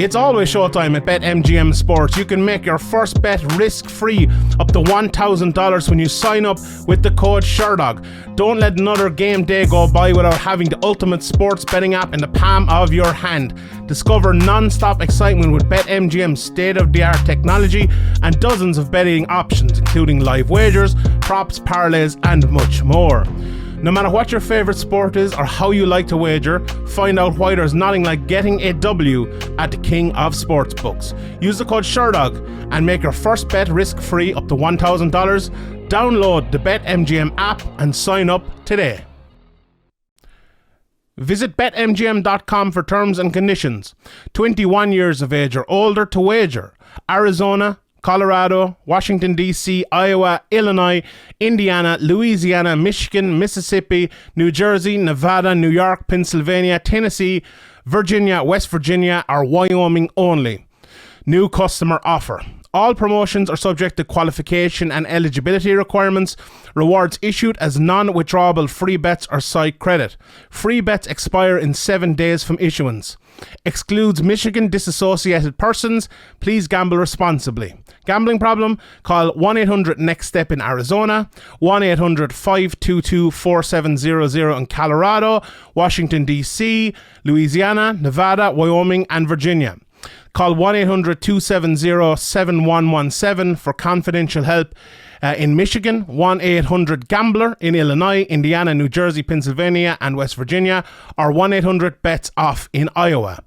It's always showtime at BetMGM Sports. You can make your first bet risk-free up to $1,000 when you sign up with the code Sherdog. Don't let another game day go by without having the ultimate sports betting app in the palm of your hand. Discover non-stop excitement with BetMGM's state-of-the-art technology and dozens of betting options, including live wagers, props, parlays, and much more. No matter what your favorite sport is or how you like to wager, find out why there's nothing like getting a W at the king of sportsbooks. Use the code Sherdog and make your first bet risk-free up to $1,000. Download the BetMGM app and sign up today. Visit BetMGM.com for terms and conditions. 21 years of age or older to wager. Arizona, Colorado, Washington, D.C., Iowa, Illinois, Indiana, Louisiana, Michigan, Mississippi, New Jersey, Nevada, New York, Pennsylvania, Tennessee, Virginia, West Virginia, or Wyoming only. New customer offer. All promotions are subject to qualification and eligibility requirements. Rewards issued as non-withdrawable free bets or site credit. Free bets expire in 7 days from issuance. Excludes Michigan disassociated persons. Please gamble responsibly. Gambling problem? Call 1-800-NEXT-STEP in Arizona, 1-800-522-4700 in Colorado, Washington, D.C., Louisiana, Nevada, Wyoming, and Virginia. Call 1-800-270-7117 for confidential help. In Michigan, 1-800-GAMBLER. In Illinois, Indiana, New Jersey, Pennsylvania, and West Virginia, or 1-800-BETS-OFF in Iowa.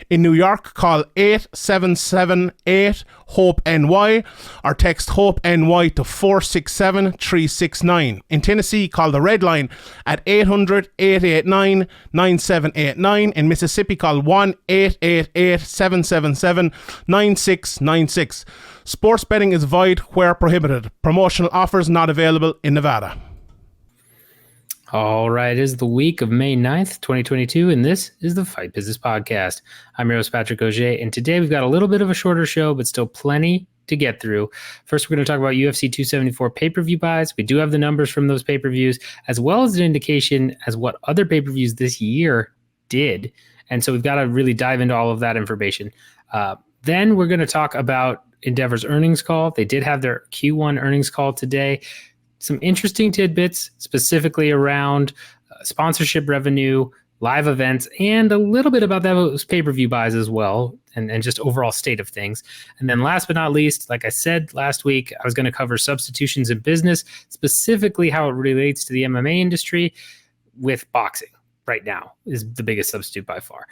In New York, call 8778-HOPE-NY or text HOPE-NY to 467-369. In Tennessee, call the Red Line at 800-889-9789. In Mississippi, call 1-888-777-9696. Sports betting is void where prohibited. Promotional offers not available in Nevada. All right, it is the week of May 9th, 2022, and this is the Fight Business Podcast. I'm your host, Patrick Auger, and today we've got a little bit of a shorter show, but still plenty to get through. First, we're going to talk about UFC 274 pay-per-view buys. We do have the numbers from those pay-per-views, as well as an indication as what other pay-per-views this year did. And so we've got to really dive into all of that information. Then we're going to talk about Endeavor's earnings call. They did have their Q1 earnings call today. Some interesting tidbits specifically around sponsorship revenue, live events, and a little bit about those pay-per-view buys as well, and just overall state of things. And then last but not least, like I said last week, I was going to cover substitutions in business, specifically how it relates to the MMA industry with boxing right now is the biggest substitute by far.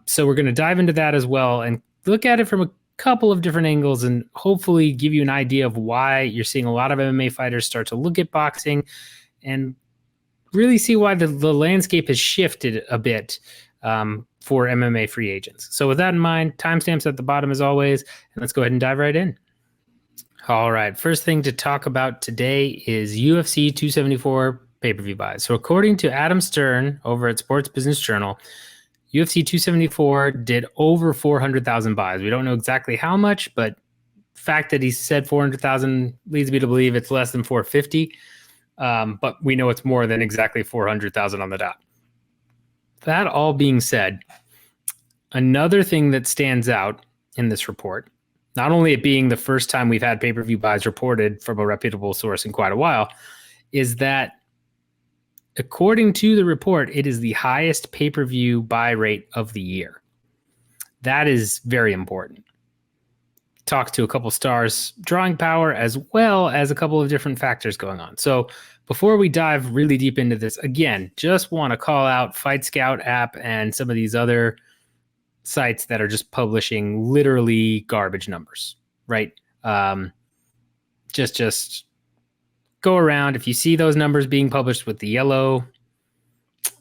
So we're going to dive into that as well and look at it from a couple of different angles and hopefully give you an idea of why you're seeing a lot of MMA fighters start to look at boxing and really see why the landscape has shifted a bit for MMA free agents. So with that in mind, timestamps at the bottom as always, and let's go ahead and dive right in. All right, first thing to talk about today is UFC 274 pay-per-view buys. So according to Adam Stern over at Sports Business Journal, UFC 274 did over 400,000 buys. We don't know exactly how much, but the fact that he said 400,000 leads me to believe it's less than 450. But we know it's more than exactly 400,000 on the dot. That all being said, another thing that stands out in this report, not only it being the first time we've had pay-per-view buys reported from a reputable source in quite a while, is that according to the report, it is the highest pay-per-view buy rate of the year. That is very important. Talk to a couple stars, drawing power, as well as a couple of different factors going on. So before we dive really deep into this, again, just want to call out Fight Scout app and some of these other sites that are just publishing literally garbage numbers, right? Just go around. If you see those numbers being published with the yellow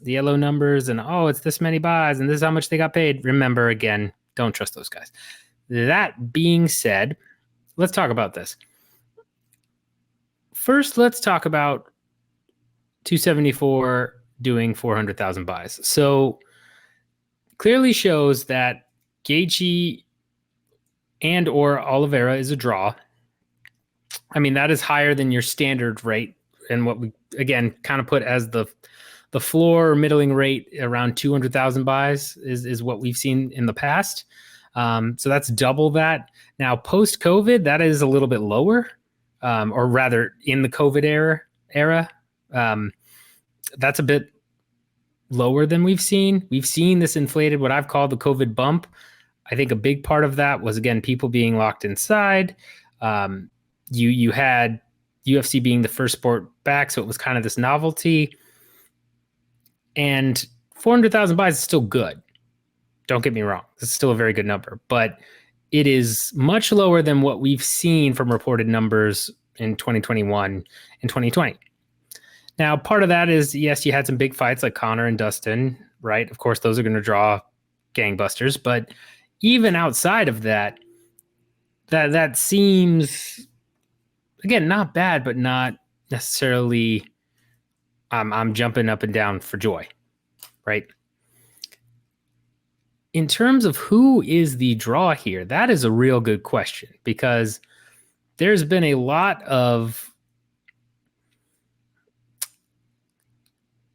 numbers and, oh, it's this many buys and this is how much they got paid, remember, again, don't trust those guys. That being said, let's talk about this. First, let's talk about 274 doing 400,000 buys. So clearly shows that Gaethje and or Oliveira is a draw. I mean, that is higher than your standard rate, and what we, again, kind of put as the floor or middling rate around 200,000 buys is what we've seen in the past. So that's double that. Now, post-COVID, that is a little bit lower, or rather in the COVID era. That's a bit lower than we've seen. We've seen this inflated, what I've called the COVID bump. I think a big part of that was, again, people being locked inside. You had UFC being the first sport back, so it was kind of this novelty. And 400,000 buys is still good. Don't get me wrong. It's still a very good number, but it is much lower than what we've seen from reported numbers in 2021 and 2020. Now, part of that is, yes, you had some big fights like Conor and Dustin, right? Of course, those are going to draw gangbusters, but even outside of that, that seems, again, not bad, but not necessarily I'm jumping up and down for joy, right? In terms of who is the draw here, that is a real good question, because there's been a lot of,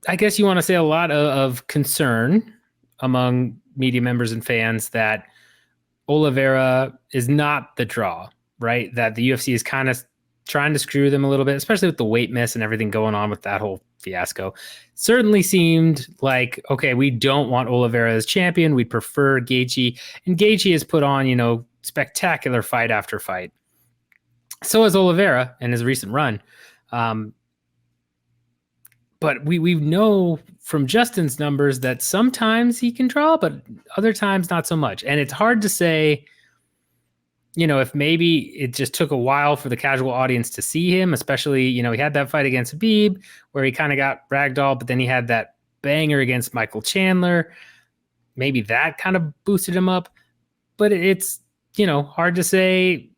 I guess you want to say, a lot of concern among media members and fans that Oliveira is not the draw, right? That the UFC is kind of trying to screw them a little bit, especially with the weight miss and everything going on with that whole fiasco. Certainly seemed like, okay, we don't want Oliveira as champion. We prefer Gaethje. And Gaethje has put on, spectacular fight after fight. So has Oliveira in his recent run. But we know from Justin's numbers that sometimes he can draw, but other times not so much. And it's hard to say, if maybe it just took a while for the casual audience to see him, especially, he had that fight against Habib where he kind of got ragdolled, but then he had that banger against Michael Chandler. Maybe that kind of boosted him up. But it's, hard to say.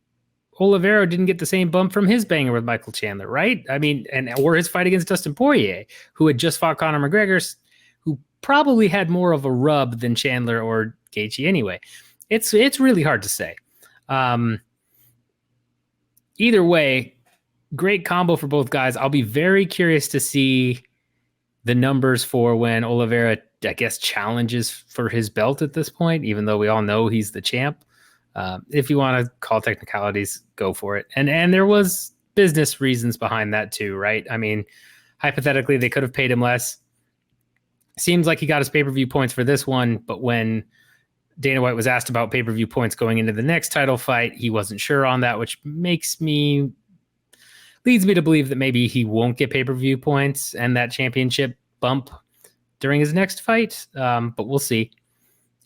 Oliveira didn't get the same bump from his banger with Michael Chandler, right? I mean, or his fight against Dustin Poirier, who had just fought Conor McGregor, who probably had more of a rub than Chandler or Gaethje anyway. It's really hard to say. Either way, great combo for both guys. I'll be very curious to see the numbers for when Oliveira, I guess, challenges for his belt at this point, even though we all know he's the champ. If you want to call technicalities, go for it. And there was business reasons behind that too, right? I mean, hypothetically, they could have paid him less. Seems like he got his pay-per-view points for this one, but when Dana White was asked about pay-per-view points going into the next title fight, he wasn't sure on that, which leads me to believe that maybe he won't get pay-per-view points and that championship bump during his next fight. But we'll see.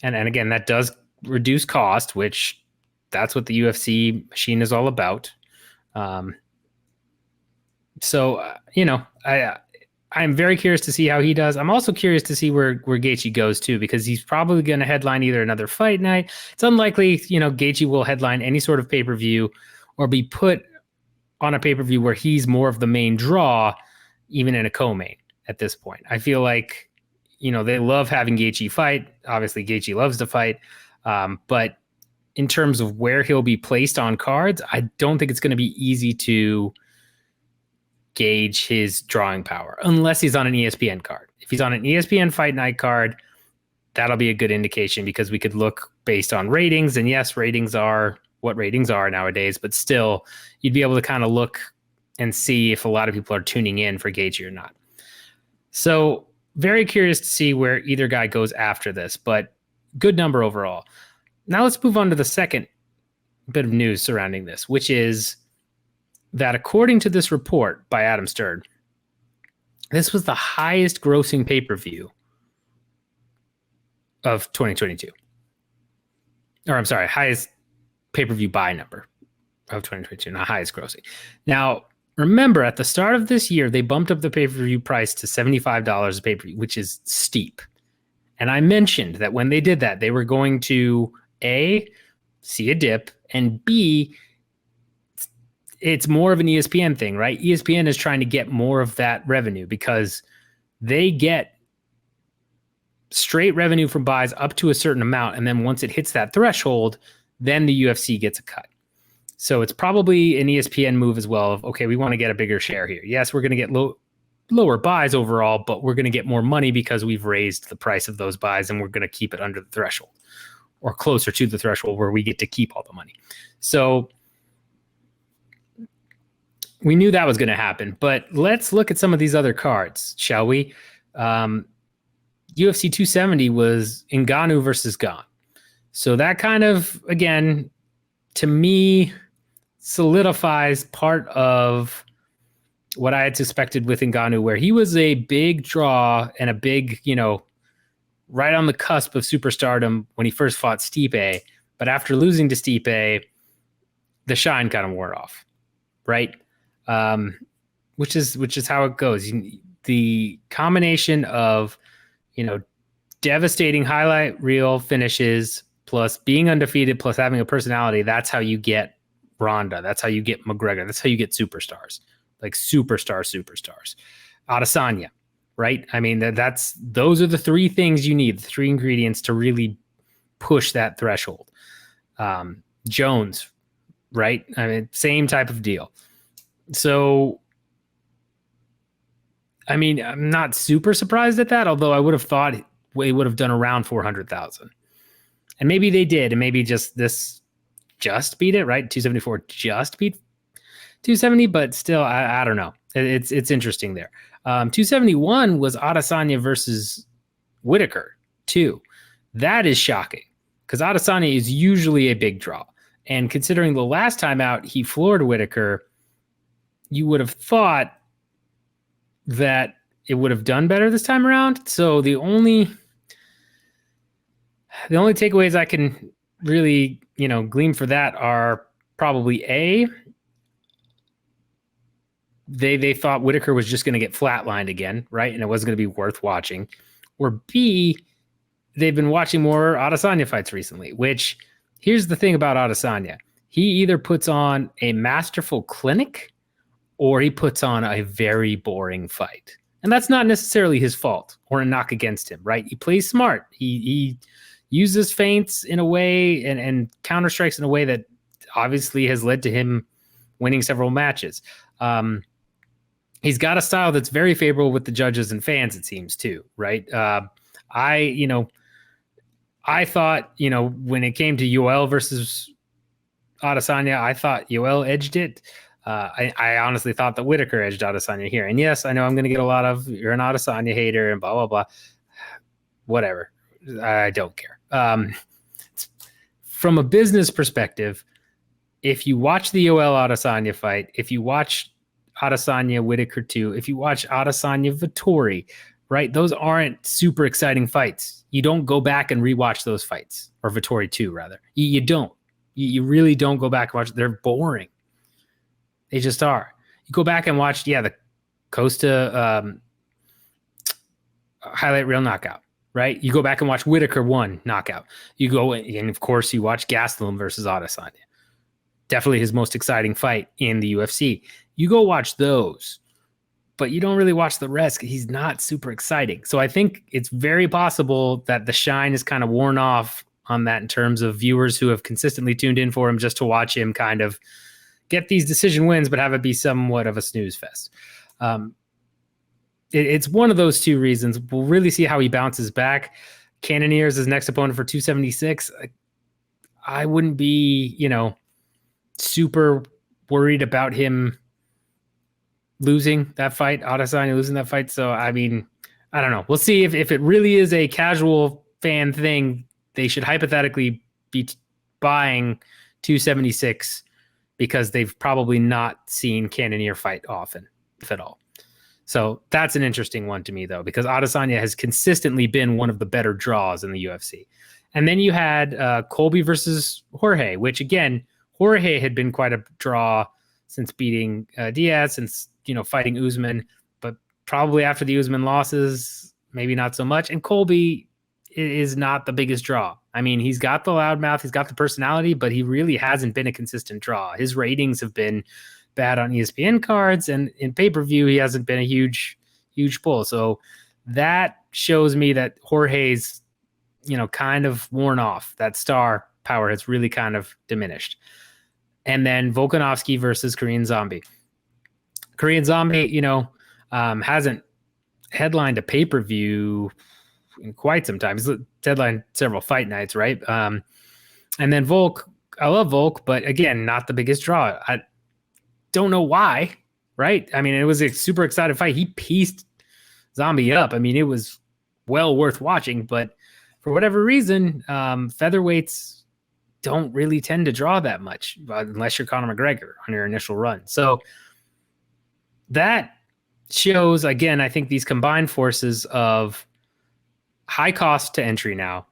And I that does reduce cost, which that's what the UFC machine is all about. I'm very curious to see how he does. I'm also curious to see where Gaethje goes too, because he's probably going to headline either another fight night. It's unlikely, Gaethje will headline any sort of pay-per-view or be put on a pay-per-view where he's more of the main draw, even in a co-main at this point. I feel like, they love having Gaethje fight. Obviously, Gaethje loves to fight. But in terms of where he'll be placed on cards, I don't think it's going to be easy to gauge his drawing power unless he's on an ESPN card. If he's on an ESPN Fight Night card, that'll be a good indication, because we could look based on ratings. And yes, ratings are what ratings are nowadays, but still you'd be able to kind of look and see if a lot of people are tuning in for Gaethje or not. So very curious to see where either guy goes after this, but good number overall. Now let's move on to the second bit of news surrounding this, which is that according to this report by Adam Stern, this was the highest grossing pay-per-view of 2022. Or I'm sorry, highest pay-per-view buy number of 2022, not highest grossing. Now, remember, at the start of this year, they bumped up the pay-per-view price to $75 a pay-per-view, which is steep. And I mentioned that when they did that, they were going to, A, see a dip, and B, it's more of an ESPN thing, right? ESPN is trying to get more of that revenue because they get straight revenue from buys up to a certain amount. And then once it hits that threshold, then the UFC gets a cut. So it's probably an ESPN move as well of, okay, we want to get a bigger share here. Yes, we're going to get lower buys overall, but we're going to get more money because we've raised the price of those buys and we're going to keep it under the threshold. or closer to the threshold where we get to keep all the money. So we knew that was going to happen, but let's look at some of these other cards, shall we? UFC 270 was Ngannou versus Gane. So that kind of, again, to me, solidifies part of what I had suspected with Ngannou, where he was a big draw and a big, right on the cusp of superstardom when he first fought Stipe. But after losing to Stipe, the shine kind of wore off, right? Which is how it goes. The combination of, devastating highlight reel finishes plus being undefeated plus having a personality, that's how you get Ronda. That's how you get McGregor. That's how you get superstars, like superstars. Adesanya, right? I mean, those are the three things you need, the three ingredients to really push that threshold. Jones, right? I mean, same type of deal. So, I mean, I'm not super surprised at that, although I would have thought they would have done around 400,000. And maybe they did, and maybe this just beat it, right? 274 just beat 270, but still, I don't know. It's interesting there. 271 was Adesanya versus Whitaker, too. That is shocking, because Adesanya is usually a big draw. And considering the last time out he floored Whitaker, you would have thought that it would have done better this time around. So the only takeaways I can really, glean for that are probably A, they thought Whitaker was just going to get flatlined again, right? And it wasn't going to be worth watching. Or B, they've been watching more Adesanya fights recently, which, here's the thing about Adesanya. He either puts on a masterful clinic or he puts on a very boring fight. And that's not necessarily his fault or a knock against him, right? He plays smart. He uses feints in a way and counter strikes in a way that obviously has led to him winning several matches. He's got a style that's very favorable with the judges and fans, it seems, too, right? I thought, when it came to Yoel versus Adesanya, I thought Yoel edged it. I honestly thought that Whitaker edged Adesanya here. And yes, I know I'm going to get a lot of, you're an Adesanya hater and blah, blah, blah. Whatever. I don't care. From a business perspective, if you watch the Yoel Adesanya fight, if you watch Adesanya Whitaker 2, if you watch Adesanya Vettori, right, those aren't super exciting fights. You don't go back and rewatch those fights, or Vettori 2 rather. You don't. You really don't go back and watch. They're boring. They just are. You go back and watch, the Costa highlight reel knockout, right? You go back and watch Whitaker 1 knockout. You go, and of course, you watch Gastelum versus Adesanya. Definitely his most exciting fight in the UFC. You go watch those, but you don't really watch the rest. He's not super exciting. So I think it's very possible that the shine is kind of worn off on that in terms of viewers who have consistently tuned in for him just to watch him kind of get these decision wins, but have it be somewhat of a snooze fest. It's one of those two reasons. We'll really see how he bounces back. Cannonier is his next opponent for 276. I wouldn't be, super worried about him losing that fight, Adesanya losing that fight. So, I mean, I don't know. We'll see if it really is a casual fan thing. They should hypothetically be buying 276 because they've probably not seen Cannonier fight often, if at all. So that's an interesting one to me, though, because Adesanya has consistently been one of the better draws in the UFC. And then you had Colby versus Jorge, which, again, Jorge had been quite a draw since beating Diaz, since, fighting Usman. But probably after the Usman losses, maybe not so much. And Colby is not the biggest draw. I mean, he's got the loudmouth, he's got the personality, but he really hasn't been a consistent draw. His ratings have been bad on ESPN cards, and in pay-per-view, he hasn't been a huge pull. So that shows me that Jorge's, kind of worn off. That star power has really kind of diminished. And then Volkanovski versus Korean Zombie. Korean Zombie, hasn't headlined a pay-per-view in quite some time. He's deadlined several fight nights, right? And then Volk, I love Volk, but again, not the biggest draw. I don't know why, right? I mean, it was a super excited fight. He pieced Zombie up. I mean, it was well worth watching, but for whatever reason, featherweights don't really tend to draw that much unless you're Conor McGregor on your initial run. So that shows, again, I think these combined forces of high cost to entry now.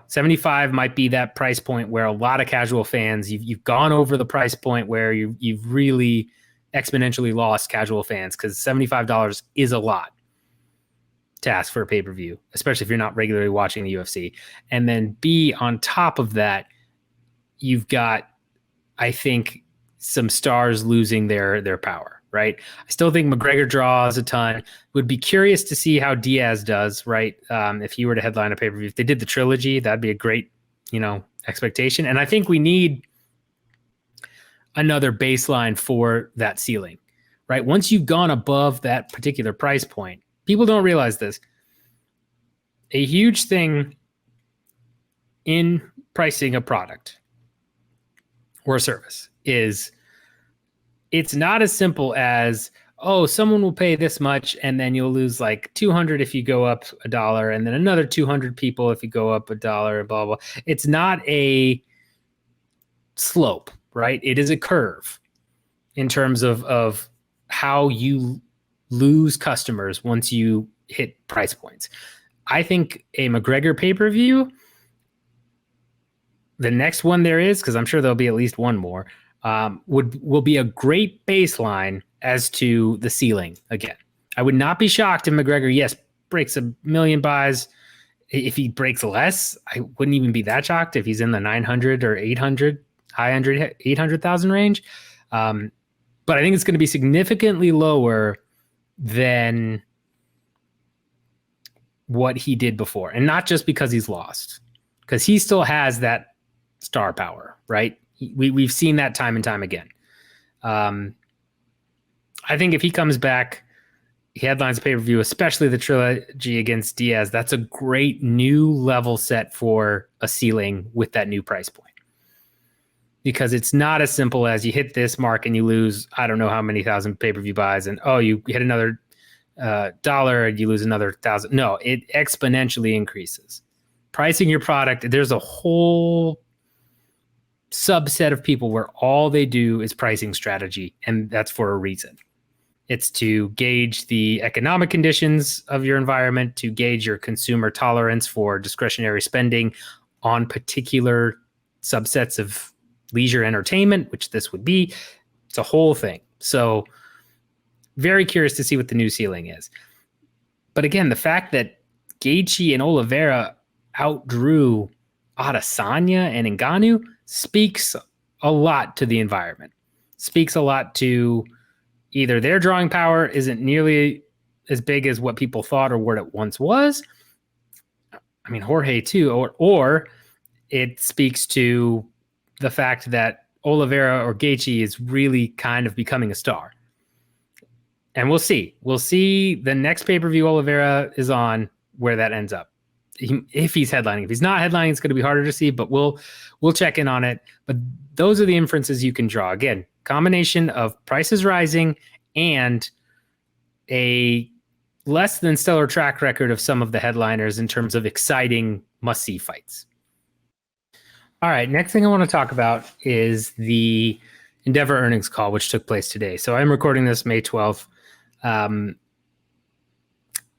75 might be that price point where a lot of casual fans, you've gone over the price point where you've really exponentially lost casual fans, because $75 is a lot to ask for a pay-per-view, especially if you're not regularly watching the UFC. And then B, on top of that, you've got, I think, some stars losing their power, right? I still think McGregor draws a ton. Would be curious to see how Diaz does, right? If he were to headline a pay-per-view. If they did the trilogy, that'd be a great, expectation. And I think we need another baseline for that ceiling, right? Once you've gone above that particular price point, people don't realize this. A huge thing in pricing a product or a service is it's not as simple as, oh, someone will pay this much and then you'll lose like 200 if you go up $1 and then another 200 people if you go up $1, blah, blah. It's not a slope, right? It is a curve in terms of how you lose customers once you hit price points. I think a McGregor pay-per-view, the next one there is, because I'm sure there'll be at least one more, will be a great baseline as to the ceiling again. I would not be shocked if McGregor, yes, breaks 1 million buys. If he breaks less, I wouldn't even be that shocked if he's in the 900 or 800, 800,000 range. But I think it's going to be significantly lower than what he did before. And not just because he's lost, because he still has that star power, right? We've seen that time and time again. I think if he comes back, he headlines pay-per-view, especially the trilogy against Diaz, that's a great new level set for a ceiling with that new price point. Because it's not as simple as you hit this mark and you lose, I don't know how many thousand pay-per-view buys, and you hit another dollar and you lose another 1,000. No, it exponentially increases. Pricing your product, there's a whole subset of people where all they do is pricing strategy, and that's for a reason. It's to gauge the economic conditions of your environment, to gauge your consumer tolerance for discretionary spending on particular subsets of leisure entertainment, which this would be. It's a whole thing. So very curious to see what the new ceiling is. But again, the fact that Gaethje and Oliveira outdrew Adesanya and Ngannou speaks a lot to the environment. Speaks a lot to either their drawing power isn't nearly as big as what people thought or what it once was. I mean, Jorge too, or it speaks to the fact that Oliveira or Gaethje is really kind of becoming a star. And we'll see. We'll see the next pay-per-view Oliveira is on, where that ends up. If he's headlining. If he's not headlining, it's going to be harder to see, but we'll check in on it. But those are the inferences you can draw. Again, combination of prices rising and a less than stellar track record of some of the headliners in terms of exciting must-see fights. All right, next thing I want to talk about is the Endeavour Earnings Call, which took place today. So I'm recording this May 12th.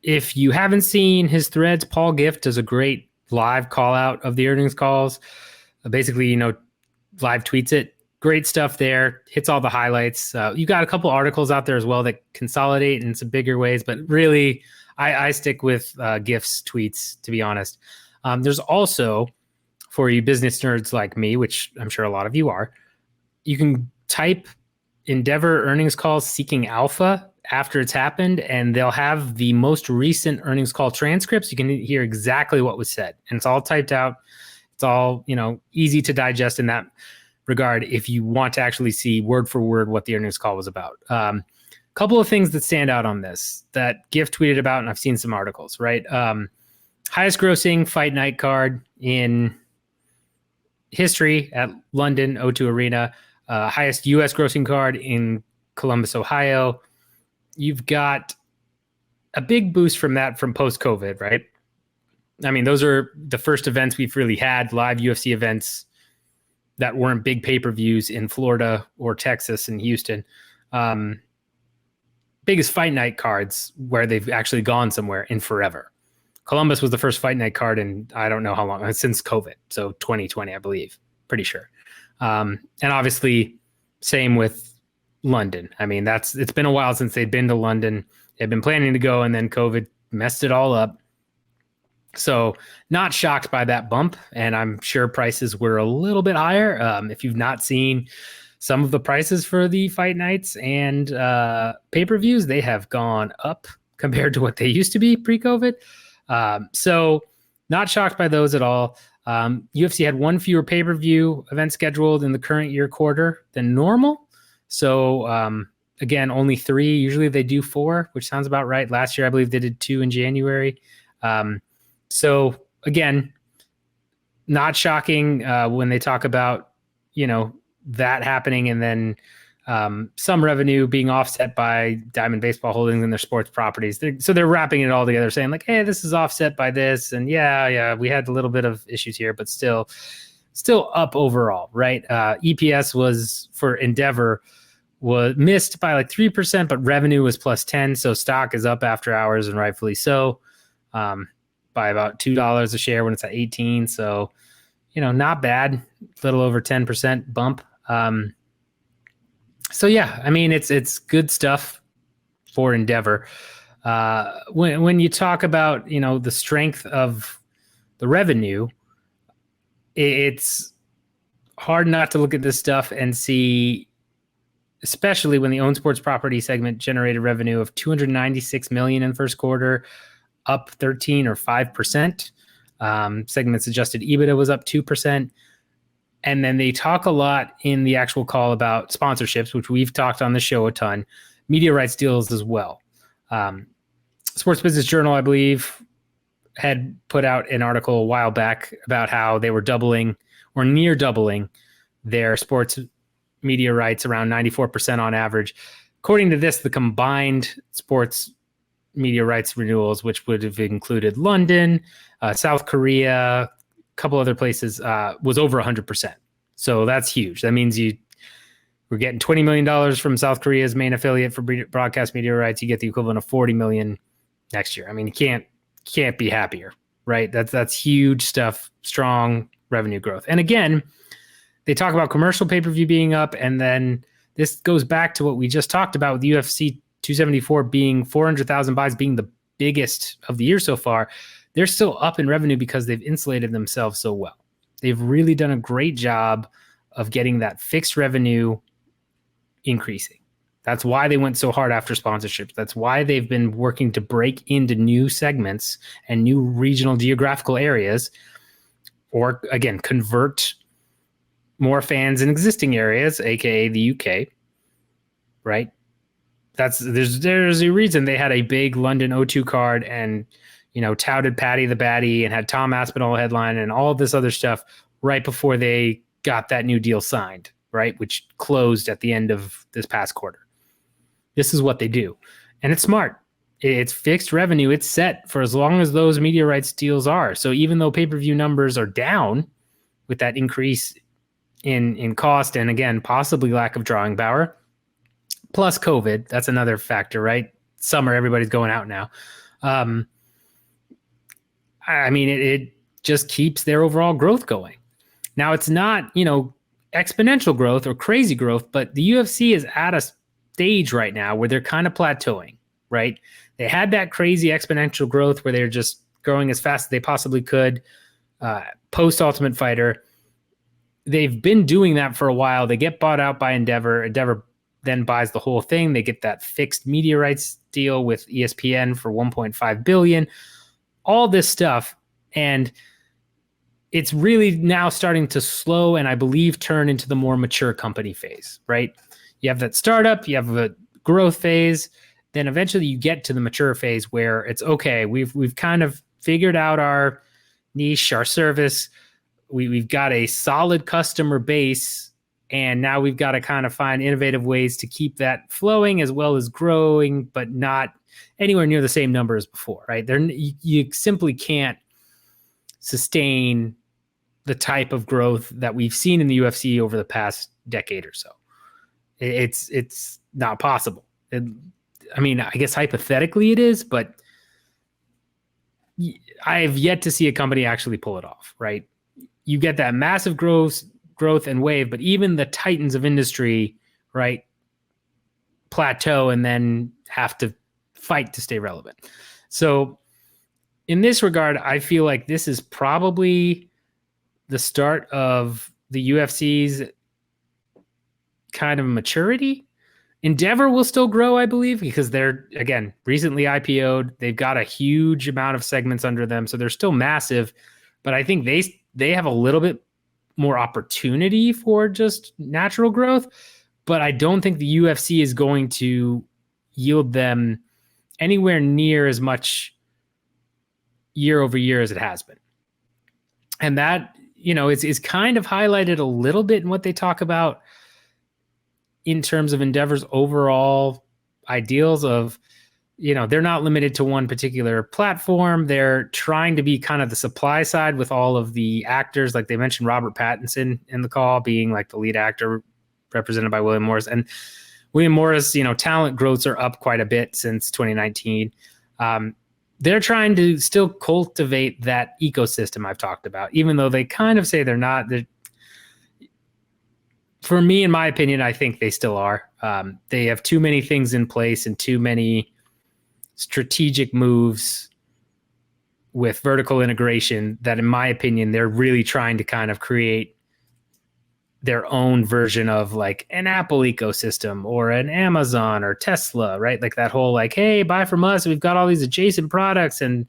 If you haven't seen his threads, Paul Gift does a great live call out of the earnings calls. Basically, live tweets it. Great stuff there. Hits all the highlights. You got a couple articles out there as well that consolidate in some bigger ways, but really I stick with Gift's tweets, to be honest. There's also, for you business nerds like me, which I'm sure a lot of you are, you can type Endeavour Earnings Calls Seeking Alpha after it's happened, and they'll have the most recent earnings call transcripts. You can hear exactly what was said, and it's all typed out. It's all, easy to digest in that regard if you want to actually see word for word what the earnings call was about. Couple of things that stand out on this that Gift tweeted about, and I've seen some articles, right? highest grossing fight night card in history at London O2 Arena, highest US grossing card in Columbus, Ohio. You've got a big boost from that from post-COVID, right? I mean, those are the first events we've really had, live UFC events that weren't big pay-per-views in Florida or Texas and Houston. Biggest fight night cards where they've actually gone somewhere in forever. Columbus was the first fight night card in I don't know how long, since COVID. So 2020, I believe, pretty sure. And obviously same with London. I mean, it's been a while since they'd been to London. They've been planning to go and then COVID messed it all up. So not shocked by that bump. And I'm sure prices were a little bit higher. If you've not seen some of the prices for the fight nights and pay-per-views, they have gone up compared to what they used to be pre-COVID. So not shocked by those at all. UFC had one fewer pay-per-view event scheduled in the current year quarter than normal. So again, only 3. Usually they do 4, which sounds about right. Last year, I believe they did 2 in January. So again, not shocking when they talk about, that happening and then some revenue being offset by Diamond Baseball Holdings and their sports properties. So they're wrapping it all together saying like, hey, this is offset by this. And yeah, we had a little bit of issues here, but still up overall, right? EPS was for Endeavour was missed by like 3%, but revenue was plus 10. So stock is up after hours and rightfully so. By about $2 a share when it's at 18. So, not bad, a little over 10% bump. So yeah, I mean, it's good stuff for Endeavour. When you talk about, the strength of the revenue, it's hard not to look at this stuff and see, especially when the owned sports property segment generated revenue of $296 million in the first quarter, up 13 or 5%. Segment's adjusted EBITDA was up 2%. And then they talk a lot in the actual call about sponsorships, which we've talked on the show a ton, media rights deals as well. Sports Business Journal, I believe, had put out an article a while back about how they were doubling or near doubling their sports media rights around 94% on average. According to this, the combined sports media rights renewals, which would have included London, South Korea, a couple other places, was over 100%. So that's huge. That means we're getting $20 million from South Korea's main affiliate for broadcast media rights. You get the equivalent of $40 million next year. I mean, you can't be happier, right? That's huge stuff, strong revenue growth. And again, they talk about commercial pay-per-view being up, and then this goes back to what we just talked about with UFC 274 being 400,000 buys being the biggest of the year so far. They're still up in revenue because they've insulated themselves so well. They've really done a great job of getting that fixed revenue increasing. That's why they went so hard after sponsorships. That's why they've been working to break into new segments and new regional geographical areas, or again, convert more fans in existing areas, aka the UK, right? There's a reason they had a big London O2 card and touted Paddy the Baddy and had Tom Aspinall headline and all this other stuff right before they got that new deal signed, right? Which closed at the end of this past quarter. This is what they do. And it's smart. It's fixed revenue. It's set for as long as those media rights deals are. So even though pay-per-view numbers are down with that increase in cost and again, possibly lack of drawing power, plus COVID, that's another factor, right? Summer, everybody's going out now. I mean, it just keeps their overall growth going. Now, it's not, exponential growth or crazy growth, but the UFC is at a stage right now where they're kind of plateauing, right? They had that crazy exponential growth where they're just growing as fast as they possibly could post Ultimate Fighter. They've been doing that for a while. They get bought out by Endeavour. Endeavour then buys the whole thing. They get that fixed media rights deal with ESPN for $1.5 billion. All this stuff, and it's really now starting to slow and I believe turn into the more mature company phase, right? You have that startup, you have a growth phase, then eventually you get to the mature phase where it's okay, we've kind of figured out our niche, our service. We've got a solid customer base, and now we've got to kind of find innovative ways to keep that flowing as well as growing, but not anywhere near the same number as before, right? You simply can't sustain the type of growth that we've seen in the UFC over the past decade or so. It's not possible. I mean, I guess hypothetically it is, but I have yet to see a company actually pull it off, right? You get that massive growth and wave, but even the titans of industry, right, plateau and then have to fight to stay relevant. So in this regard, I feel like this is probably the start of the UFC's kind of maturity. Endeavour will still grow, I believe, because they're, again, recently IPO'd. They've got a huge amount of segments under them, so they're still massive. But I think they have a little bit more opportunity for just natural growth. But I don't think the UFC is going to yield them anywhere near as much year over year as it has been. And that, is kind of highlighted a little bit in what they talk about in terms of Endeavor's overall ideals of, they're not limited to one particular platform. They're trying to be kind of the supply side with all of the actors. Like they mentioned Robert Pattinson in the call being like the lead actor represented by William Morris. And William Morris, talent growths are up quite a bit since 2019. They're trying to still cultivate that ecosystem I've talked about, even though they kind of say they're not. For me, in my opinion, I think they still are. They have too many things in place and too many strategic moves with vertical integration that, in my opinion, they're really trying to kind of create their own version of like an Apple ecosystem or an Amazon or Tesla, right? Like that whole like, hey, buy from us. We've got all these adjacent products and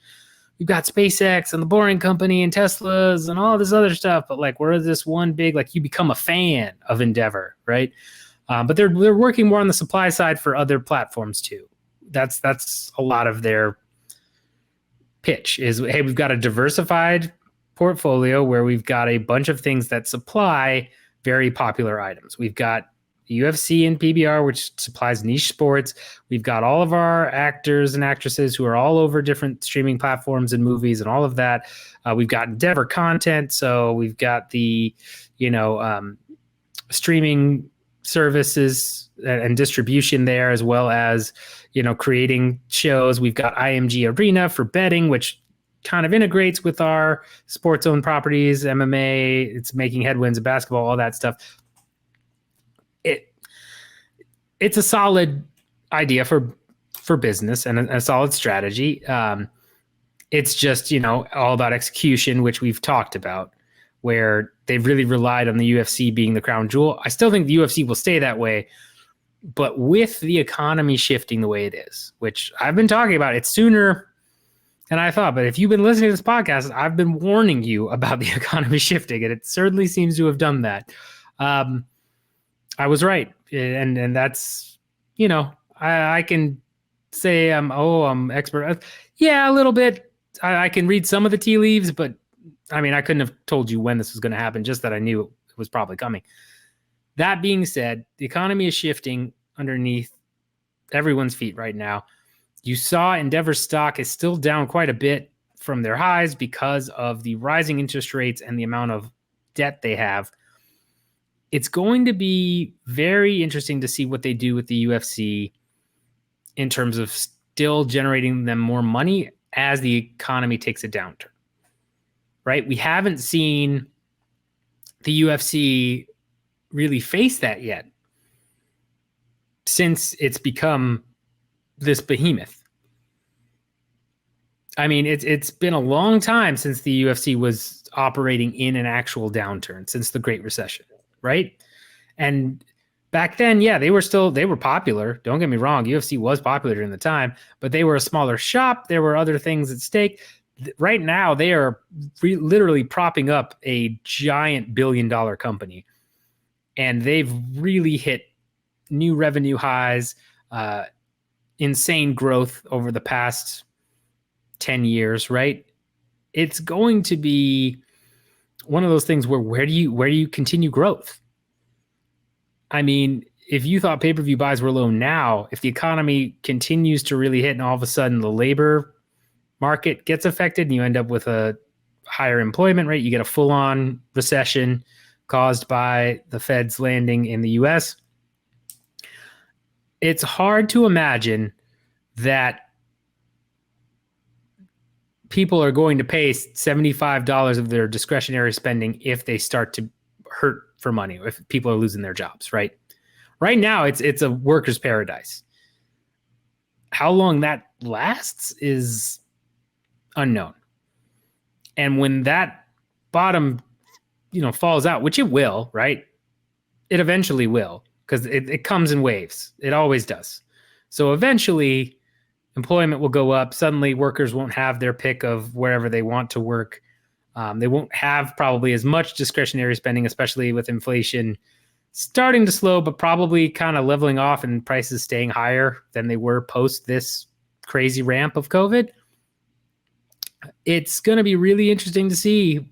we've got SpaceX and the Boring Company and Teslas and all this other stuff. But like we're this one big, like you become a fan of Endeavour, right? But they're working more on the supply side for other platforms too. That's a lot of their pitch is, hey, we've got a diversified portfolio where we've got a bunch of things that supply very popular items. We've got UFC and PBR, which supplies niche sports. We've got all of our actors and actresses who are all over different streaming platforms and movies and all of that. We've got Endeavour content. So we've got the, streaming services and distribution there, as well as, creating shows. We've got IMG Arena for betting, which kind of integrates with our sports owned properties, MMA, it's making headwinds in basketball, all that stuff. It's a solid idea for business and a solid strategy. It's just, all about execution, which we've talked about, where they've really relied on the UFC being the crown jewel. I still think the UFC will stay that way, but with the economy shifting the way it is, which I've been talking about, it's sooner than I thought. But if you've been listening to this podcast, I've been warning you about the economy shifting, and it certainly seems to have done that. I was right. And that's, I can say I'm expert. Yeah, a little bit. I can read some of the tea leaves, but I mean, I couldn't have told you when this was going to happen, just that I knew it was probably coming. That being said, the economy is shifting underneath everyone's feet right now. You saw Endeavor stock is still down quite a bit from their highs because of the rising interest rates and the amount of debt they have. It's going to be very interesting to see what they do with the UFC in terms of still generating them more money as the economy takes a downturn, right? We haven't seen the UFC really face that yet since it's become this behemoth. I mean, it's been a long time since the UFC was operating in an actual downturn, since the Great Recession, right? And back then, yeah, they were popular. Don't get me wrong, UFC was popular during the time, but they were a smaller shop. There were other things at stake. Right now, they are literally propping up a giant billion-dollar company, and they've really hit new revenue highs, insane growth over the past 10 years, right? it's going to be one of those things where do you continue growth? I mean, if you thought pay-per-view buys were low now, if the economy continues to really hit and all of a sudden the labor market gets affected and you end up with a higher employment rate, you get a full-on recession caused by the Fed's landing in the US, it's hard to imagine that people are going to pay $75 of their discretionary spending if they start to hurt for money, or if people are losing their jobs, right? Right now, it's a worker's paradise. How long that lasts is unknown. And when that bottom, falls out, which it will, right? It eventually will, because it comes in waves. It always does. So eventually, employment will go up. Suddenly, workers won't have their pick of wherever they want to work. They won't have probably as much discretionary spending, especially with inflation starting to slow, but probably kind of leveling off and prices staying higher than they were post this crazy ramp of COVID. It's going to be really interesting to see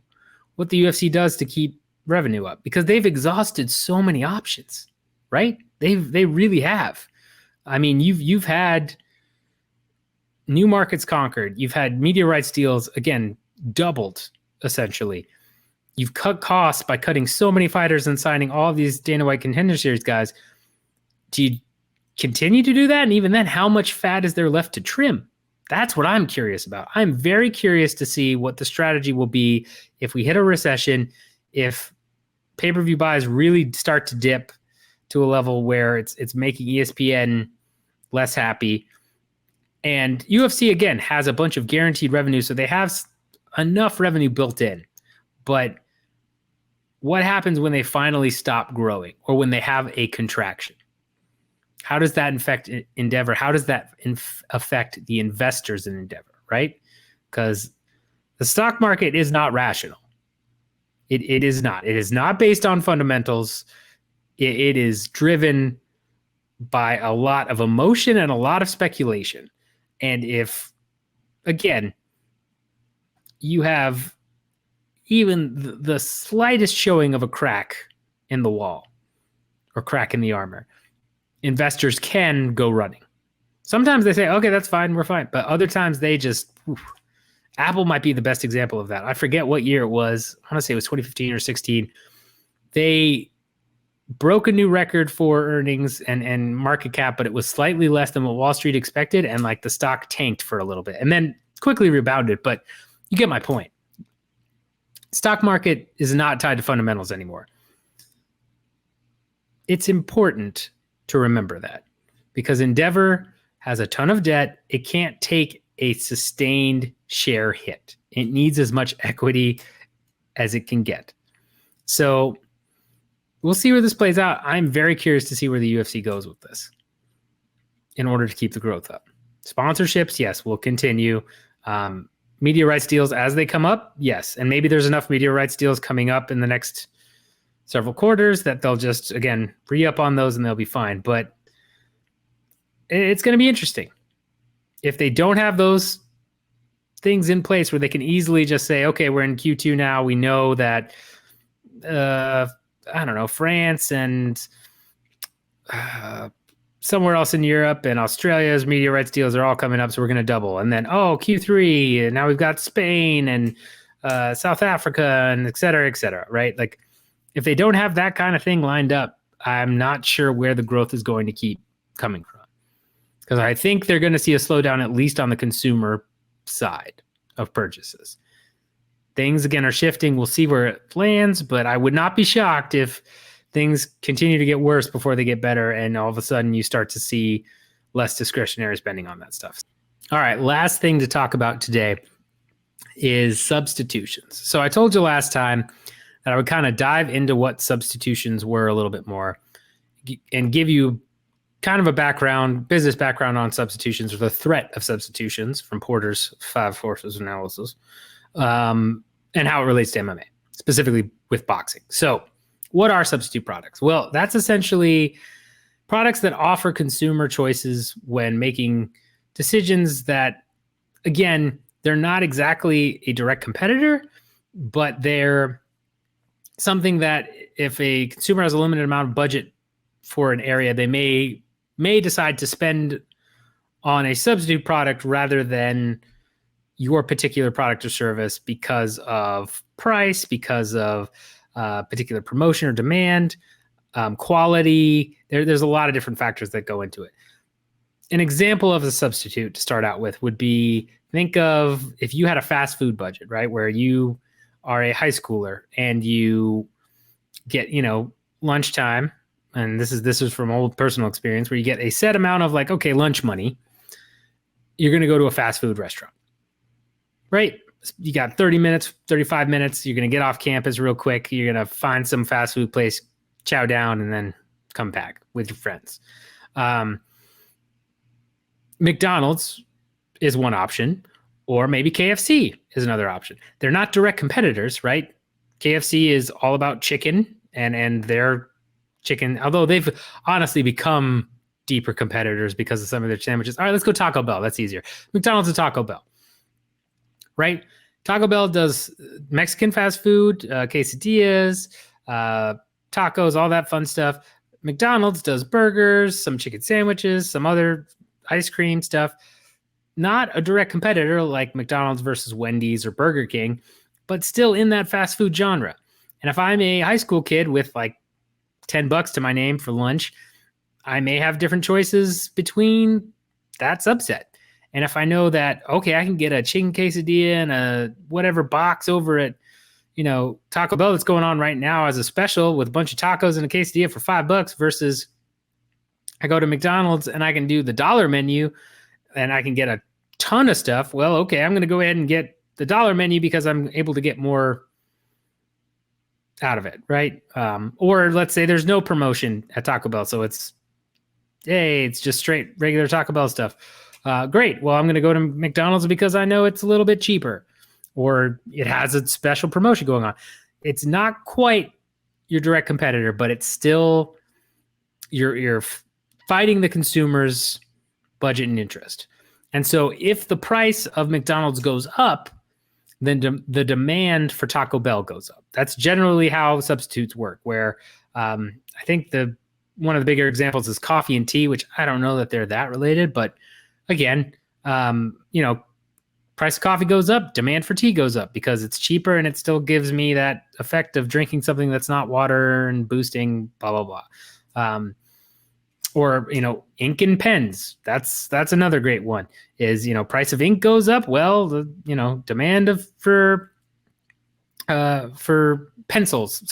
what the UFC does to keep revenue up, because they've exhausted so many options, right? They really have. I mean, you've had new markets conquered. You've had media rights deals, again, doubled essentially. You've cut costs by cutting so many fighters and signing all of these Dana White Contender Series guys. Do you continue to do that? And even then, how much fat is there left to trim? That's what I'm curious about. I'm very curious to see what the strategy will be if we hit a recession, if pay-per-view buys really start to dip to a level where it's making ESPN less happy. And UFC, again, has a bunch of guaranteed revenue, so they have enough revenue built in. But what happens when they finally stop growing, or when they have a contraction? How does that affect Endeavor? How does that affect the investors in Endeavor, right? Because the stock market is not rational. It is not. It is not based on fundamentals. It is driven by a lot of emotion and a lot of speculation. And if, again, you have even the slightest showing of a crack in the wall or crack in the armor, investors can go running. Sometimes they say, okay, that's fine, we're fine. But other times they just, Apple might be the best example of that. I forget what year it was. I want to say it was 2015 or 16. They broke a new record for earnings and market cap, but it was slightly less than what Wall Street expected. And like the stock tanked for a little bit and then quickly rebounded. But you get my point. Stock market is not tied to fundamentals anymore. It's important to remember that, because Endeavor has a ton of debt. It can't take a sustained share hit. It needs as much equity as it can get. So we'll see where this plays out. I'm very curious to see where the UFC goes with this in order to keep the growth up. Sponsorships, yes, will continue. Media rights deals as they come up, yes. And maybe there's enough media rights deals coming up in the next several quarters that they'll just, again, re-up on those and they'll be fine. But it's going to be interesting. If they don't have those things in place where they can easily just say, okay, we're in Q2 now. We know that, France and somewhere else in Europe and Australia's media rights deals are all coming up, so we're going to double. And then, Q3, and now we've got Spain and South Africa and et cetera, right? Like, if they don't have that kind of thing lined up, I'm not sure where the growth is going to keep coming from. Because I think they're going to see a slowdown, at least on the consumer side of purchases. Things, again, are shifting. We'll see where it lands, but I would not be shocked if things continue to get worse before they get better, and all of a sudden you start to see less discretionary spending on that stuff. All right, last thing to talk about today is substitutions. So I told you last time that I would kind of dive into what substitutions were a little bit more and give you kind of a business background on substitutions, or the threat of substitutions from Porter's 5 forces analysis, and how it relates to MMA, specifically with boxing. So what are substitute products? Well, that's essentially products that offer consumer choices when making decisions that, again, they're not exactly a direct competitor, but they're something that if a consumer has a limited amount of budget for an area, they may decide to spend on a substitute product rather than your particular product or service because of price, because of particular promotion or demand, quality. There's a lot of different factors that go into it. An example of a substitute to start out with would be, think of if you had a fast food budget, right? Where you are a high schooler and you get, lunchtime. And this is from old personal experience where you get a set amount of lunch money. You're going to go to a fast food restaurant, right? You got 30 minutes, 35 minutes. You're going to get off campus real quick. You're going to find some fast food place, chow down, and then come back with your friends. McDonald's is one option, or maybe KFC is another option. They're not direct competitors, right? KFC is all about chicken and their chicken, although they've honestly become deeper competitors because of some of their sandwiches. All right, let's go Taco Bell. That's easier. McDonald's and Taco Bell, right? Taco Bell does Mexican fast food, quesadillas, tacos, all that fun stuff. McDonald's does burgers, some chicken sandwiches, some other ice cream stuff. Not a direct competitor like McDonald's versus Wendy's or Burger King, but still in that fast food genre. And if I'm a high school kid with $10 to my name for lunch, I may have different choices between that subset. And if I know that, okay, I can get a chicken quesadilla and a whatever box over at, Taco Bell that's going on right now as a special with a bunch of tacos and a quesadilla for $5 versus I go to McDonald's and I can do the dollar menu and I can get a ton of stuff. Well, okay, I'm going to go ahead and get the dollar menu because I'm able to get more out of it, right? Or let's say there's no promotion at Taco Bell, so it's just straight regular Taco Bell stuff. Great. Well, I'm going to go to McDonald's because I know it's a little bit cheaper, or it has a special promotion going on. It's not quite your direct competitor, but it's still you're fighting the consumer's budget and interest. And so if the price of McDonald's goes up, then the demand for Taco Bell goes up. That's generally how substitutes work, where I think one of the bigger examples is coffee and tea, which I don't know that they're that related, but again, price of coffee goes up, demand for tea goes up because it's cheaper and it still gives me that effect of drinking something that's not water and boosting, blah, blah, blah. Or, ink and pens. That's another great one is, price of ink goes up. Well, the, demand for pencils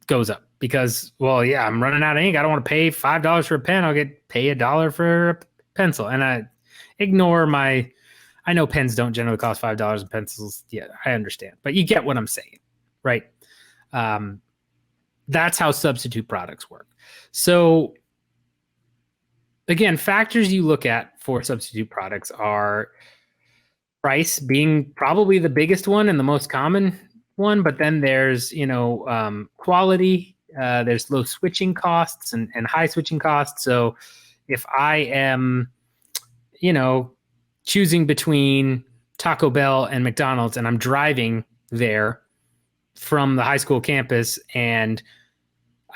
goes up because, well, yeah, I'm running out of ink. I don't want to pay $5 for a pen. I'll pay $1 for a pencil. And I ignore I know pens don't generally cost $5 and pencils. Yeah, I understand, but you get what I'm saying, right? That's how substitute products work. So again, factors you look at for substitute products are price being probably the biggest one and the most common one, but then there's, quality, there's low switching costs and high switching costs. So if I am, choosing between Taco Bell and McDonald's and I'm driving there from the high school campus and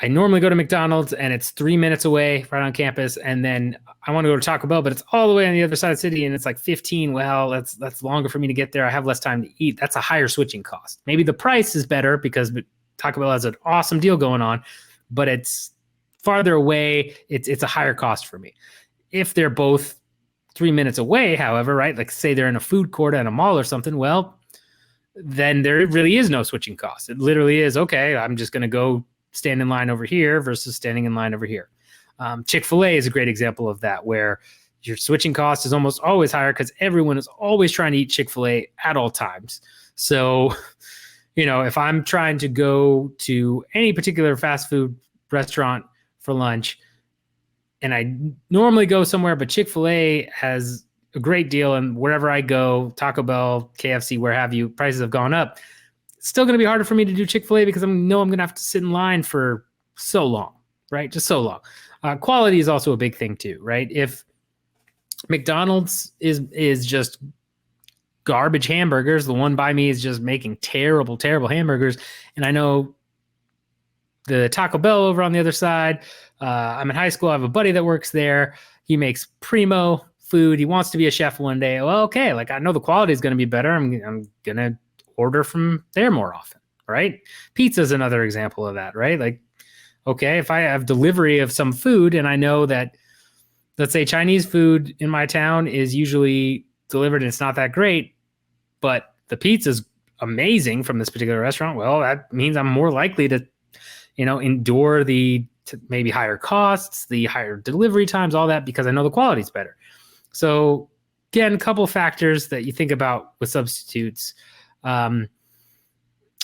I normally go to McDonald's and it's 3 minutes away right on campus. And then I want to go to Taco Bell, but it's all the way on the other side of the city and it's 15. Well, that's longer for me to get there. I have less time to eat. That's a higher switching cost. Maybe the price is better because Taco Bell has an awesome deal going on, but it's farther away. It's a higher cost for me. If they're both 3 minutes away, however, right? Say they're in a food court at a mall or something. Well, then there really is no switching cost. It literally is, okay, I'm just going to go stand in line over here versus standing in line over here. Chick-fil-A is a great example of that, where your switching cost is almost always higher because everyone is always trying to eat Chick-fil-A at all times. So, if I'm trying to go to any particular fast food restaurant for lunch and I normally go somewhere, but Chick-fil-A has a great deal, and wherever I go, Taco Bell, KFC, where have you, prices have gone up. It's still going to be harder for me to do Chick-fil-A because I know I'm going to have to sit in line for so long, right? Just so long. Quality is also a big thing too, right? If McDonald's is just garbage hamburgers. The one by me is just making terrible, terrible hamburgers. And I know the Taco Bell over on the other side. I'm in high school. I have a buddy that works there. He makes primo food. He wants to be a chef one day. Well, okay. Like, I know the quality is going to be better. I'm going to order from there more often, right? Pizza is another example of that, right? Like, okay, if I have delivery of some food and I know that, let's say Chinese food in my town is usually delivered and it's not that great, but the pizza's amazing from this particular restaurant, well, that means I'm more likely to, endure the maybe higher costs, the higher delivery times, all that, because I know the quality's better. So again, a couple of factors that you think about with substitutes.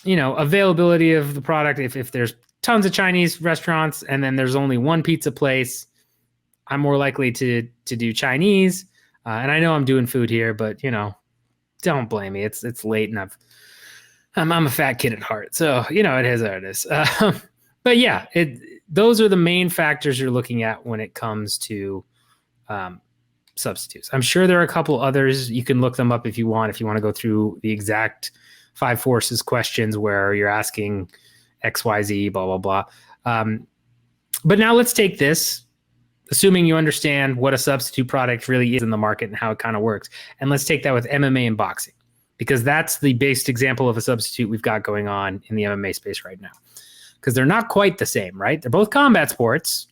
Availability of the product. If there's tons of Chinese restaurants and then there's only one pizza place, I'm more likely to do Chinese. And I know I'm doing food here, but don't blame me. It's late and I'm a fat kid at heart. So, it is what it is. But yeah, those are the main factors you're looking at when it comes to substitutes. I'm sure there are a couple others. You can look them up if you want to go through the exact 5 forces questions where you're asking XYZ, blah, blah, blah. But now let's take this, assuming you understand what a substitute product really is in the market and how it kind of works. And let's take that with MMA and boxing, because that's the based example of a substitute we've got going on in the MMA space right now. Because they're not quite the same, right? They're both combat sports,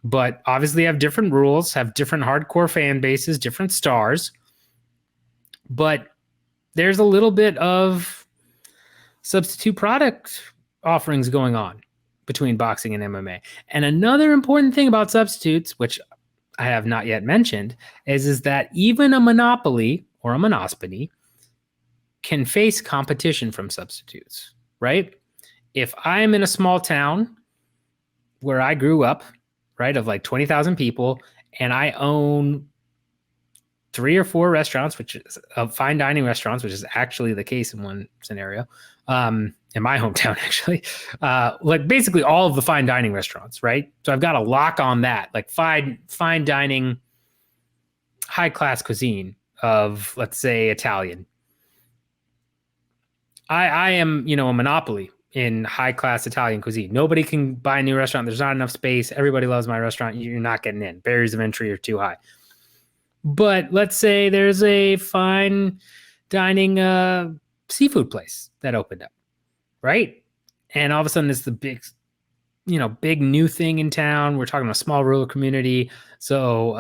but obviously have different rules, have different hardcore fan bases, different stars. But there's a little bit of substitute product offerings going on between boxing and MMA. And another important thing about substitutes, which I have not yet mentioned, is that even a monopoly or a monospony can face competition from substitutes, right? If I'm in a small town where I grew up, right, of like 20,000 people, and I own 3 or 4 restaurants, which is fine dining restaurants, which is actually the case in one scenario, in my hometown, actually, like basically all of the fine dining restaurants, right? So I've got a lock on that, like fine dining, high class cuisine of, let's say, Italian. I am, a monopoly in high class Italian cuisine. Nobody can buy a new restaurant. There's not enough space. Everybody loves my restaurant. You're not getting in. Barriers of entry are too high. But let's say there's a fine dining seafood place that opened up, right? And all of a sudden it's the big new thing in town. We're talking about a small rural community. So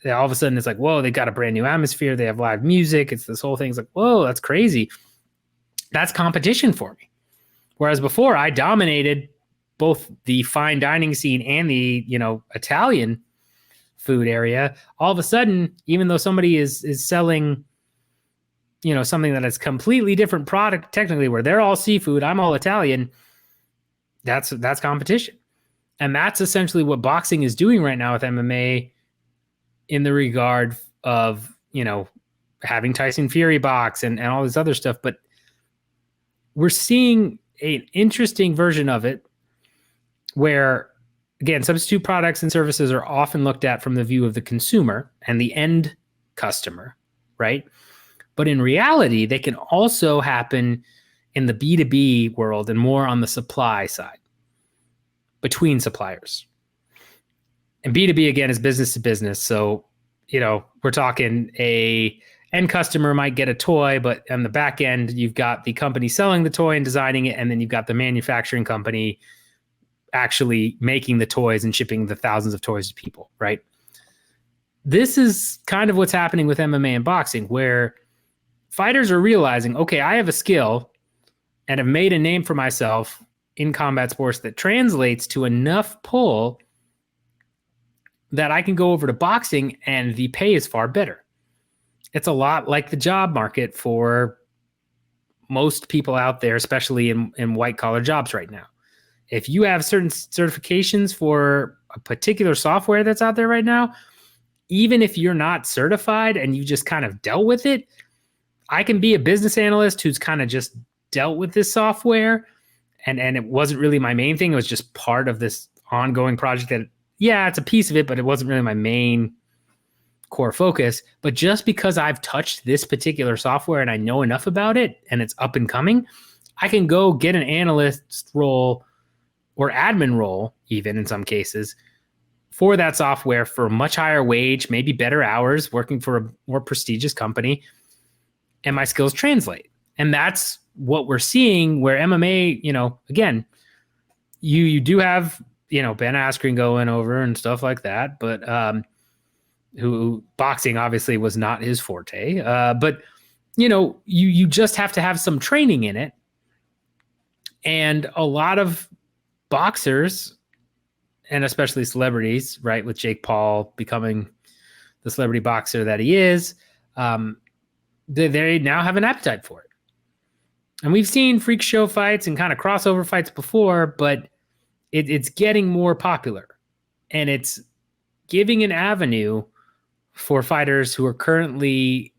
all of a sudden it's like, whoa, they got a brand new atmosphere. They have live music. It's this whole thing. It's like, whoa, that's crazy. That's competition for me. Whereas before I dominated both the fine dining scene and the, Italian food area. All of a sudden, even though somebody is selling, something that is completely different product, technically, where they're all seafood, I'm all Italian, that's competition. And that's essentially what boxing is doing right now with MMA in the regard of, having Tyson Fury box and all this other stuff. But we're seeing an interesting version of it where, again, substitute products and services are often looked at from the view of the consumer and the end customer, right? But in reality, they can also happen in the B2B world and more on the supply side between suppliers. And B2B, again, is business to business. So, we're talking a end customer might get a toy, but on the back end, you've got the company selling the toy and designing it, and then you've got the manufacturing company actually making the toys and shipping the thousands of toys to people, right? This is kind of what's happening with MMA and boxing, where fighters are realizing, okay, I have a skill and have made a name for myself in combat sports that translates to enough pull that I can go over to boxing and the pay is far better. It's a lot like the job market for most people out there, especially in white collar jobs right now. If you have certain certifications for a particular software that's out there right now, even if you're not certified and you just kind of dealt with it, I can be a business analyst who's kind of just dealt with this software. And it wasn't really my main thing. It was just part of this ongoing project that, yeah, it's a piece of it, but it wasn't really my main core focus. But just because I've touched this particular software and I know enough about it and it's up and coming, I can go get an analyst role or admin role, even in some cases, for that software for a much higher wage, maybe better hours, working for a more prestigious company, and my skills translate. And that's what we're seeing where MMA, again, you do have, Ben Askren going over and stuff like that, but who boxing obviously was not his forte. But you just have to have some training in it. And a lot of boxers, and especially celebrities, right, with Jake Paul becoming the celebrity boxer that he is, they now have an appetite for it. And we've seen freak show fights and kind of crossover fights before, but it's getting more popular. And it's giving an avenue for fighters who are currently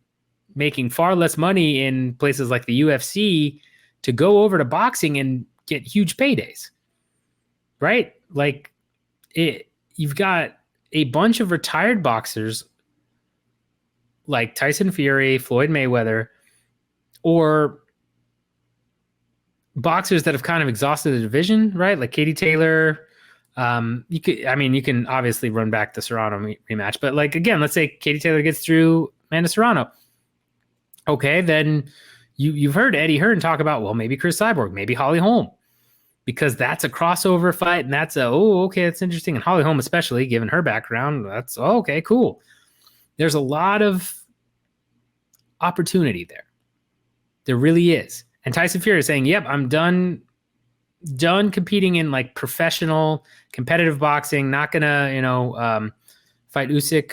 making far less money in places like the UFC to go over to boxing and get huge paydays, right? Like you've got a bunch of retired boxers like Tyson Fury, Floyd Mayweather, or boxers that have kind of exhausted the division, right? Like Katie Taylor. You can obviously run back the Serrano rematch, but like, again, let's say Katie Taylor gets through Amanda Serrano. Okay, then you've heard Eddie Hearn talk about, well, maybe Chris Cyborg, maybe Holly Holm, because that's a crossover fight, and that's that's interesting. And Holly Holm, especially given her background, that's okay, cool. There's a lot of opportunity there. There really is. And Tyson Fury is saying, yep, I'm done competing in like professional competitive boxing, not gonna, fight Usyk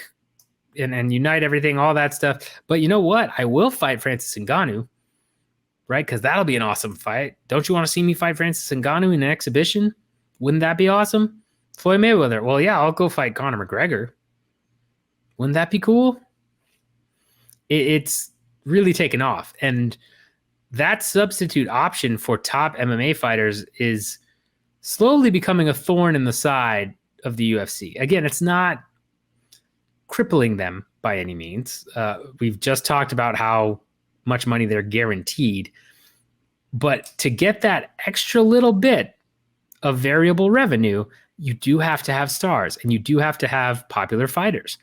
and unite everything, all that stuff. But you know what? I will fight Francis Ngannou, right? Because that'll be an awesome fight. Don't you want to see me fight Francis Ngannou in an exhibition? Wouldn't that be awesome? Floyd Mayweather. Well, yeah, I'll go fight Conor McGregor. Wouldn't that be cool? It's really taken off. And that substitute option for top MMA fighters is slowly becoming a thorn in the side of the UFC. Again, it's not crippling them by any means. We've just talked about how much money they're guaranteed. But to get that extra little bit of variable revenue, you do have to have stars and you do have to have popular fighters.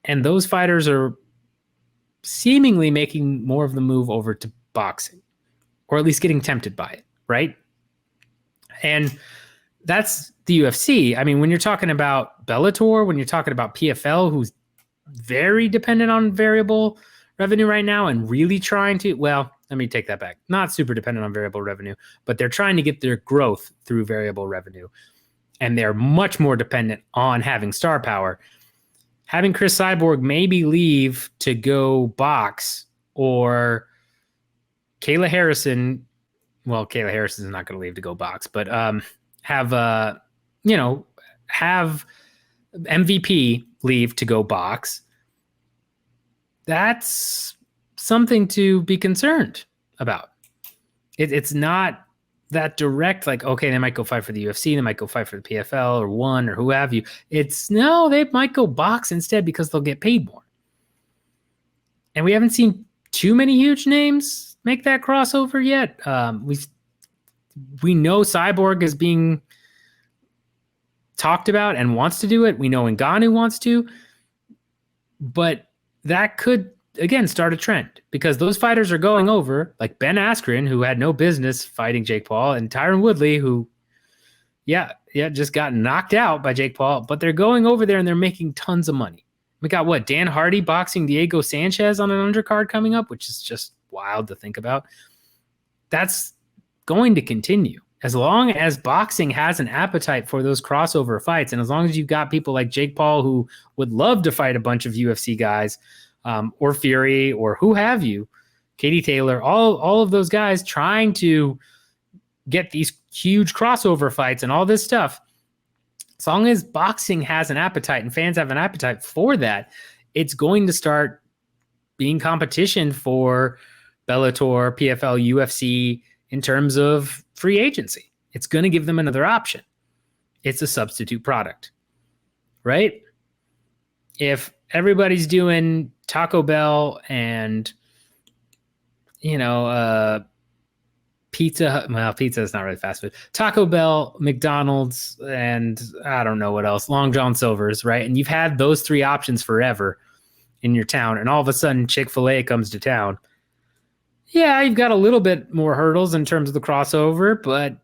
And those fighters are seemingly making more of the move over to boxing, or at least getting tempted by it, right? And that's the UFC. I mean, when you're talking about Bellator, when you're talking about PFL, who's very dependent on variable revenue right now and really trying to, well, let me take that back. Not super dependent on variable revenue, but they're trying to get their growth through variable revenue. And they're much more dependent on having star power. Having Chris Cyborg maybe leave to go box, or Kayla Harrison. Well, Kayla Harrison is not going to leave to go box, but have MVP leave to go box. That's something to be concerned about. It's not that direct, like, okay, they might go fight for the UFC, they might go fight for the PFL or ONE or who have you. It's no, they might go box instead because they'll get paid more. And we haven't seen too many huge names make that crossover yet. We know Cyborg is being talked about and wants to do it. We know Ngannou wants to, but that could, again, start a trend, because those fighters are going over, like Ben Askren, who had no business fighting Jake Paul, and Tyron Woodley, who, just got knocked out by Jake Paul, but they're going over there and they're making tons of money. We got Dan Hardy boxing Diego Sanchez on an undercard coming up, which is just wild to think about. That's going to continue as long as boxing has an appetite for those crossover fights, and as long as you've got people like Jake Paul who would love to fight a bunch of UFC guys, or Fury, or who have you, Katie Taylor, all of those guys trying to get these huge crossover fights and all this stuff. As long as boxing has an appetite and fans have an appetite for that, it's going to start being competition for Bellator, PFL, UFC in terms of free agency. It's going to give them another option. It's a substitute product, right? If everybody's doing Taco Bell and, Pizza Hut. Well, pizza is not really fast food. Taco Bell, McDonald's, and I don't know what else. Long John Silver's, right? And you've had those three options forever in your town, and all of a sudden Chick-fil-A comes to town. Yeah, you've got a little bit more hurdles in terms of the crossover, but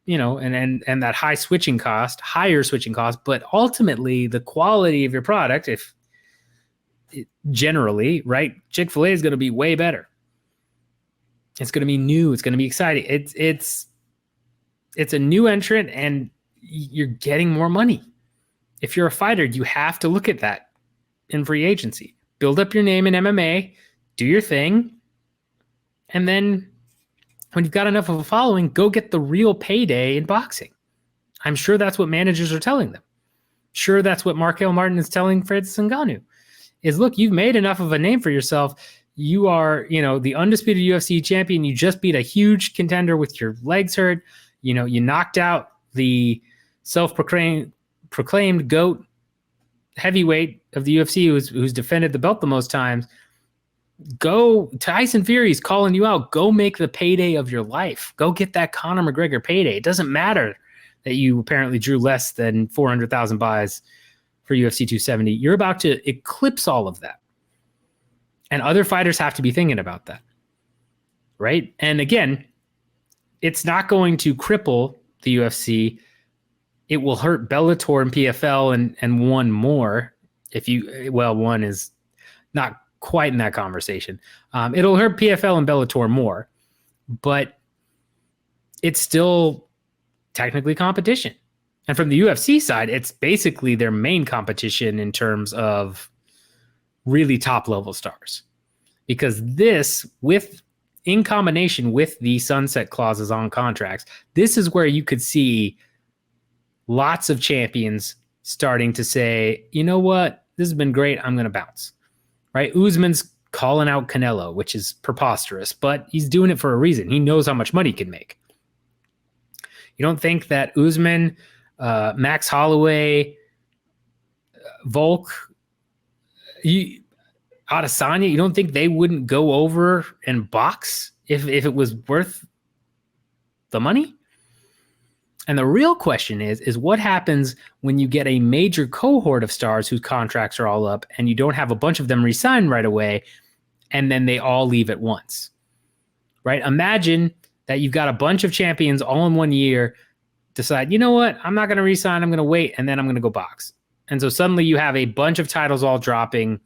and that higher switching cost, but ultimately the quality of your product, generally, right, Chick-fil-A is going to be way better. It's going to be new. It's going to be exciting. It's a new entrant, and you're getting more money. If you're a fighter, you have to look at that in free agency. Build up your name in MMA, do your thing, and then when you've got enough of a following, go get the real payday in boxing. I'm sure that's what managers are telling them. Sure, that's what Markel Martin is telling Francis Ngannou. Is, look, you've made enough of a name for yourself. You are, the undisputed UFC champion. You just beat a huge contender with your legs hurt. You knocked out the self-proclaimed GOAT heavyweight of the UFC who's defended the belt the most times. Go, Tyson Fury's calling you out. Go make the payday of your life. Go get that Conor McGregor payday. It doesn't matter that you apparently drew less than 400,000 buys for UFC 270. You're about to eclipse all of that. And other fighters have to be thinking about that, right? And again, it's not going to cripple the UFC. It will hurt Bellator and PFL and one more. One is not quite in that conversation. It'll hurt PFL and Bellator more, but it's still technically competition. And from the UFC side, it's basically their main competition in terms of really top level stars, because this, in combination with the sunset clauses on contracts, this is where you could see lots of champions starting to say, you know what, this has been great, I'm going to bounce, right? Usman's calling out Canelo, which is preposterous, but he's doing it for a reason. He knows how much money he can make. You don't think that Usman, Max Holloway, Volk, Adesanya, you don't think they wouldn't go over and box if it was worth the money? And the real question is what happens when you get a major cohort of stars whose contracts are all up and you don't have a bunch of them re-sign right away, and then they all leave at once, right? Imagine that you've got a bunch of champions all in 1 year decide, you know what, I'm not going to re-sign, I'm going to wait, and then I'm going to go box. And so suddenly you have a bunch of titles all dropping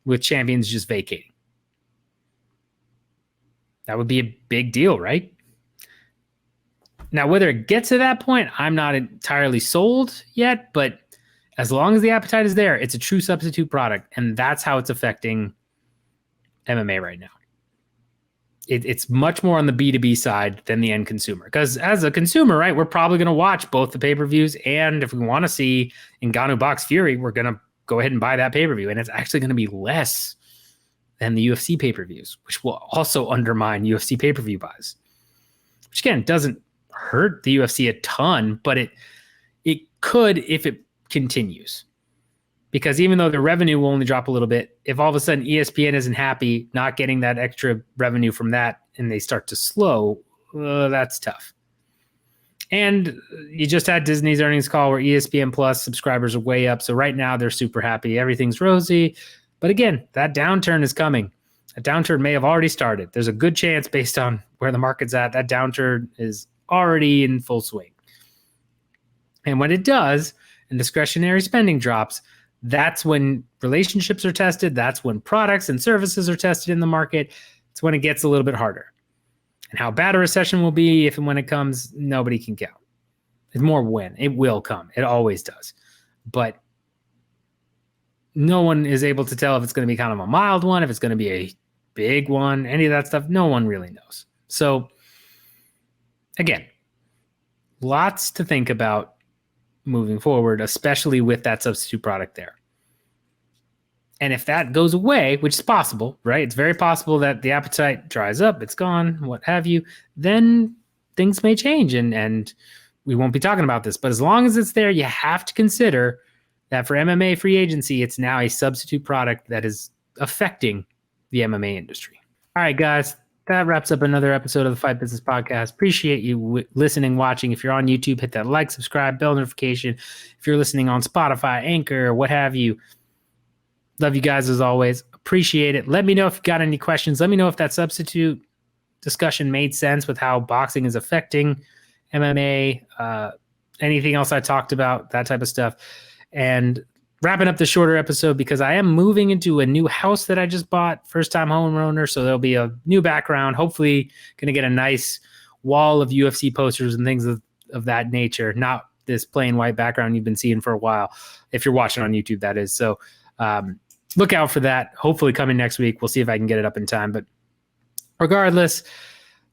with champions just vacating. That would be a big deal, right? Now, whether it gets to that point, I'm not entirely sold yet, but as long as the appetite is there, it's a true substitute product, and that's how it's affecting MMA right now. It's much more on the B2B side than the end consumer, because as a consumer, right, we're probably going to watch both the pay-per-views, and if we want to see Ngannou box Fury, we're going to go ahead and buy that pay-per-view, and it's actually going to be less than the UFC pay-per-views, which will also undermine UFC pay-per-view buys, which again doesn't hurt the UFC a ton, but it could if it continues. Because even though the revenue will only drop a little bit, if all of a sudden ESPN isn't happy, not getting that extra revenue from that, and they start to slow, that's tough. And you just had Disney's earnings call where ESPN Plus subscribers are way up. So right now they're super happy. Everything's rosy. But again, that downturn is coming. A downturn may have already started. There's a good chance based on where the market's at, that downturn is already in full swing. And when it does, and discretionary spending drops, that's when relationships are tested. That's when products and services are tested in the market. It's when it gets a little bit harder. And how bad a recession will be if and when it comes, nobody can count. It's more when. It will come. It always does. But no one is able to tell if it's going to be kind of a mild one, if it's going to be a big one, any of that stuff. No one really knows. So again, lots to think about moving forward, especially with that substitute product there. And if that goes away, which is possible, right? It's very possible that the appetite dries up, it's gone, what have you, then things may change and we won't be talking about this. But as long as it's there, you have to consider that for MMA free agency, it's now a substitute product that is affecting the MMA industry. All right, guys, that wraps up another episode of the Fight Business Podcast. Appreciate you listening, watching. If you're on YouTube, hit that like, subscribe, bell notification. If you're listening on Spotify, Anchor, what have you, love you guys as always. Appreciate it. Let me know if you got any questions. Let me know if that substitute discussion made sense with how boxing is affecting MMA, anything else I talked about, that type of stuff. And wrapping up the shorter episode because I am moving into a new house that I just bought, first-time homeowner, so there'll be a new background. Hopefully going to get a nice wall of UFC posters and things of that nature, not this plain white background you've been seeing for a while, if you're watching on YouTube, that is. So look out for that. Hopefully coming next week. We'll see if I can get it up in time. But regardless,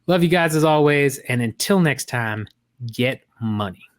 love you guys as always. And until next time, get money.